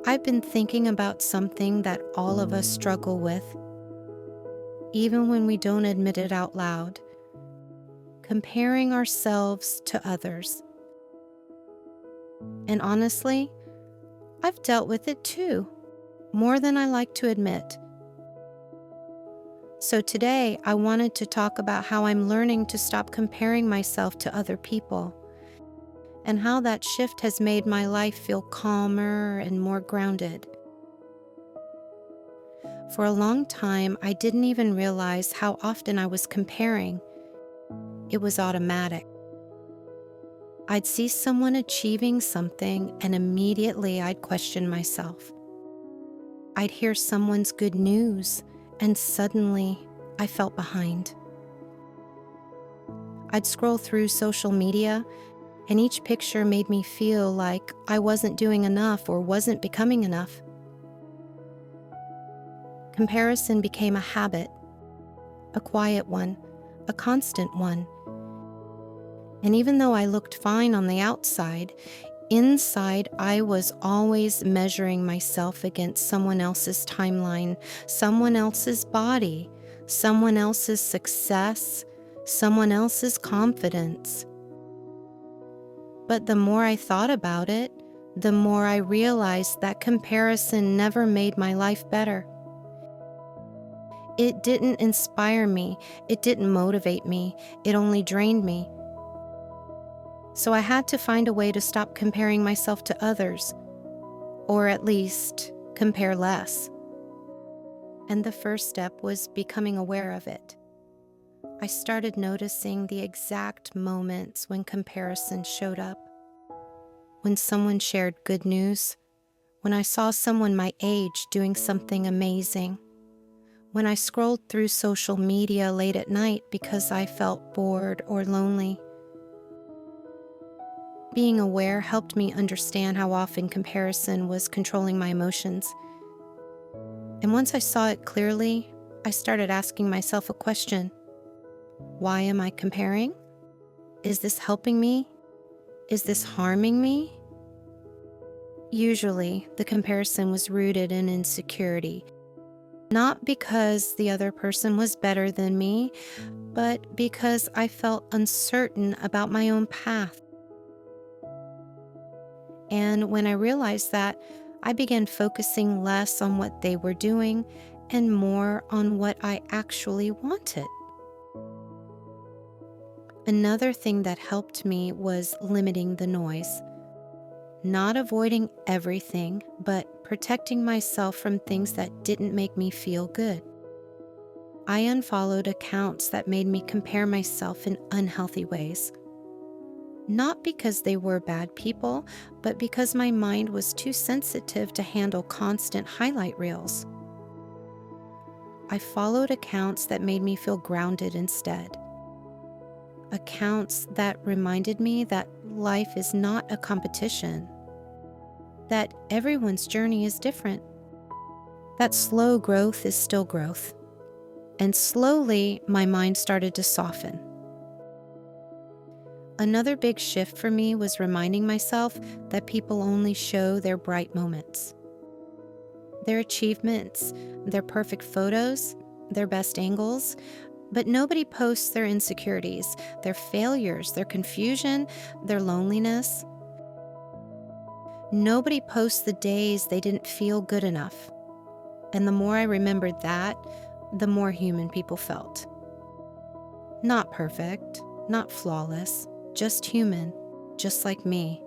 I've been thinking about something that all of us struggle with, even when we don't admit it out loud: comparing ourselves to others. And honestly, I've dealt with it too, more than I like to admit. So today, I wanted to talk about how I'm learning to stop comparing myself to other people, and how that shift has made my life feel calmer and more grounded. For a long time, I didn't even realize how often I was comparing. It was automatic. I'd see someone achieving something, and immediately I'd question myself. I'd hear someone's good news, and suddenly I felt behind. I'd scroll through social media, and each picture made me feel like I wasn't doing enough or wasn't becoming enough. Comparison became a habit, a quiet one, a constant one. And even though I looked fine on the outside, inside I was always measuring myself against someone else's timeline, someone else's body, someone else's success, someone else's confidence. But the more I thought about it, the more I realized that comparison never made my life better. It didn't inspire me, it didn't motivate me, it only drained me. So I had to find a way to stop comparing myself to others, or at least compare less. And the first step was becoming aware of it. I started noticing the exact moments when comparison showed up. When someone shared good news, when I saw someone my age doing something amazing, when I scrolled through social media late at night because I felt bored or lonely. Being aware helped me understand how often comparison was controlling my emotions. And once I saw it clearly, I started asking myself a question. Why am I comparing? Is this helping me? Is this harming me? Usually, the comparison was rooted in insecurity, not because the other person was better than me, but because I felt uncertain about my own path. And when I realized that, I began focusing less on what they were doing and more on what I actually wanted. Another thing that helped me was limiting the noise. Not avoiding everything, but protecting myself from things that didn't make me feel good. I unfollowed accounts that made me compare myself in unhealthy ways. Not because they were bad people, but because my mind was too sensitive to handle constant highlight reels. I followed accounts that made me feel grounded instead. Accounts that reminded me that life is not a competition, that everyone's journey is different, that slow growth is still growth. And slowly, my mind started to soften. Another big shift for me was reminding myself that people only show their bright moments, their achievements, their perfect photos, their best angles, but nobody posts their insecurities, their failures, their confusion, their loneliness. Nobody posts the days they didn't feel good enough. And the more I remembered that, the more human people felt. Not perfect, not flawless, just human, just like me.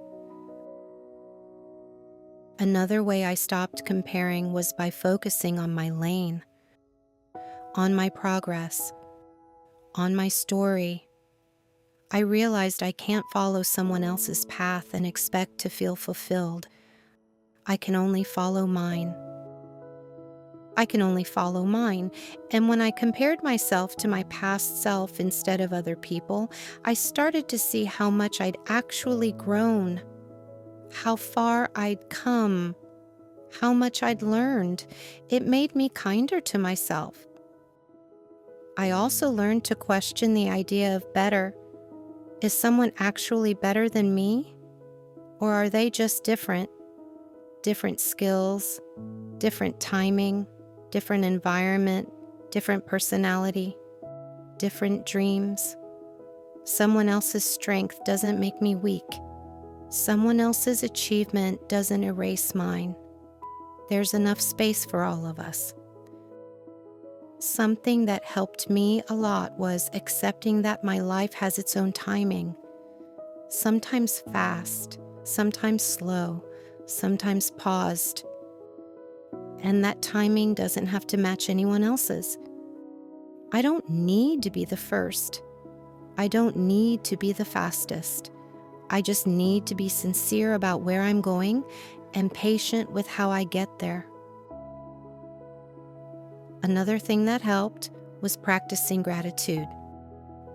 Another way I stopped comparing was by focusing on my lane, on my progress, on my story. I realized I can't follow someone else's path and expect to feel fulfilled. I can only follow mine. And when I compared myself to my past self instead of other people, I started to see how much I'd actually grown, how far I'd come, how much I'd learned. It made me kinder to myself. I also learned to question the idea of better. Is someone actually better than me? Or are they just different? different skills, different timing, different environment, different personality, different dreams. Someone else's strength doesn't make me weak. Someone else's achievement doesn't erase mine. There's enough space for all of us. Something that helped me a lot was accepting that my life has its own timing. Sometimes fast, sometimes slow, sometimes paused. And that timing doesn't have to match anyone else's. I don't need to be the first. I don't need to be the fastest. I just need to be sincere about where I'm going and patient with how I get there. Another thing that helped was practicing gratitude,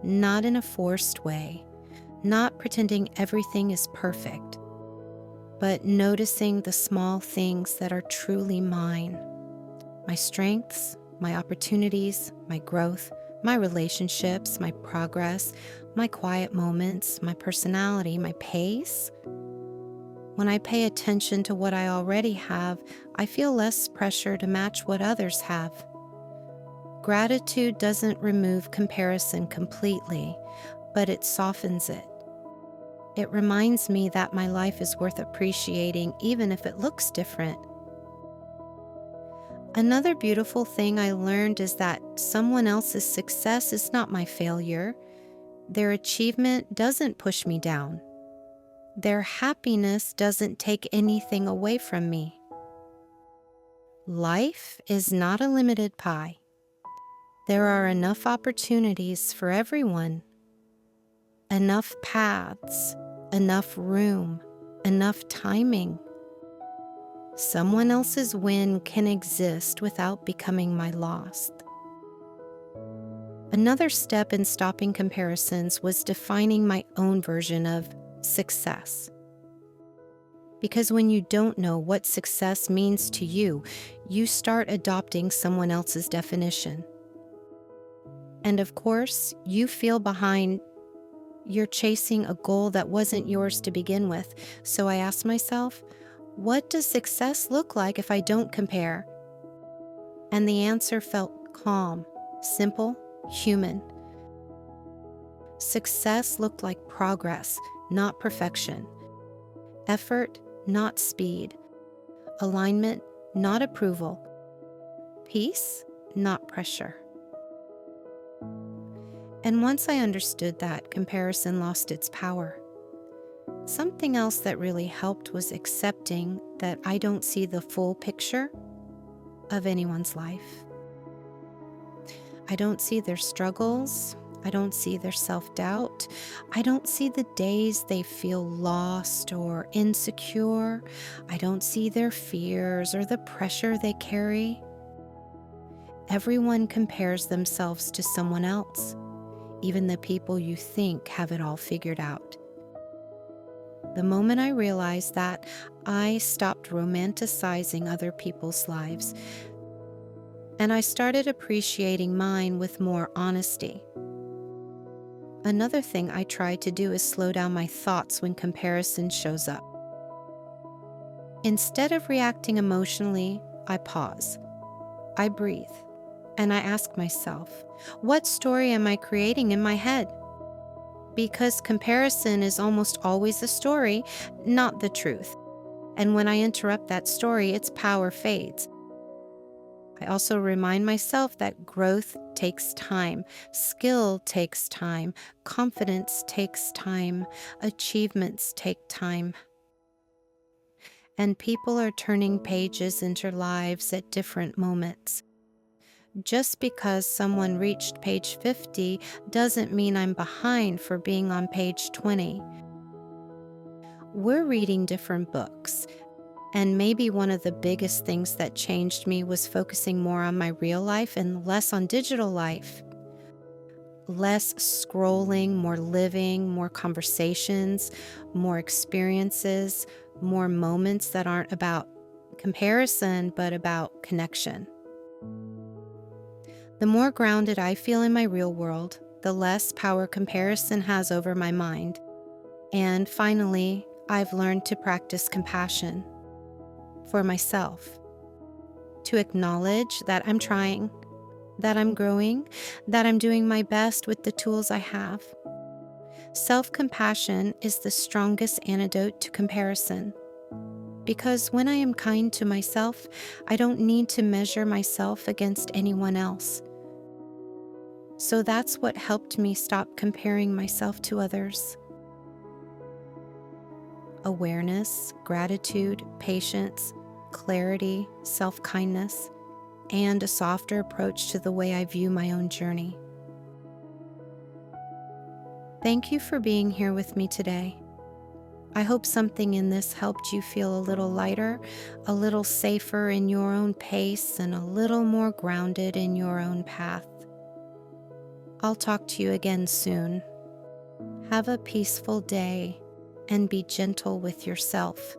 not in a forced way, not pretending everything is perfect, but noticing the small things that are truly mine. My strengths, my opportunities, my growth, my relationships, my progress, my quiet moments, my personality, my pace. When I pay attention to what I already have, I feel less pressure to match what others have. Gratitude doesn't remove comparison completely, but it softens it. It reminds me that my life is worth appreciating even if it looks different. Another beautiful thing I learned is that someone else's success is not my failure. Their achievement doesn't push me down. Their happiness doesn't take anything away from me. Life is not a limited pie. There are enough opportunities for everyone, enough paths, enough room, enough timing. Someone else's win can exist without becoming my loss. Another step in stopping comparisons was defining my own version of success. Because when you don't know what success means to you, you start adopting someone else's definition. And of course, you feel behind. You're chasing a goal that wasn't yours to begin with. So I asked myself, what does success look like if I don't compare? And the answer felt calm, simple, human. Success looked like progress, not perfection. Effort, not speed. Alignment, not approval. Peace, not pressure. And once I understood that, comparison lost its power. Something else that really helped was accepting that I don't see the full picture of anyone's life. I don't see their struggles. I don't see their self-doubt. I don't see the days they feel lost or insecure. I don't see their fears or the pressure they carry. Everyone compares themselves to someone else, even the people you think have it all figured out. The moment I realized that, I stopped romanticizing other people's lives, and I started appreciating mine with more honesty. Another thing I try to do is slow down my thoughts when comparison shows up. Instead of reacting emotionally, I pause. I breathe. And I ask myself, what story am I creating in my head? Because comparison is almost always a story, not the truth. And when I interrupt that story, its power fades. I also remind myself that growth takes time, skill takes time, confidence takes time, achievements take time. And people are turning pages into lives at different moments. Just because someone reached page 50 doesn't mean I'm behind for being on page 20. We're reading different books, and maybe one of the biggest things that changed me was focusing more on my real life and less on digital life. Less scrolling, more living, more conversations, more experiences, more moments that aren't about comparison but about connection. The more grounded I feel in my real world, the less power comparison has over my mind. And finally, I've learned to practice compassion. for myself, to acknowledge that I'm trying, that I'm growing, that I'm doing my best with the tools I have. Self-compassion is the strongest antidote to comparison. Because when I am kind to myself, I don't need to measure myself against anyone else. So that's what helped me stop comparing myself to others. Awareness, gratitude, patience, clarity, self-kindness, and a softer approach to the way I view my own journey. Thank you for being here with me today. I hope something in this helped you feel a little lighter, a little safer in your own pace, and a little more grounded in your own path. I'll talk to you again soon. Have a peaceful day and be gentle with yourself.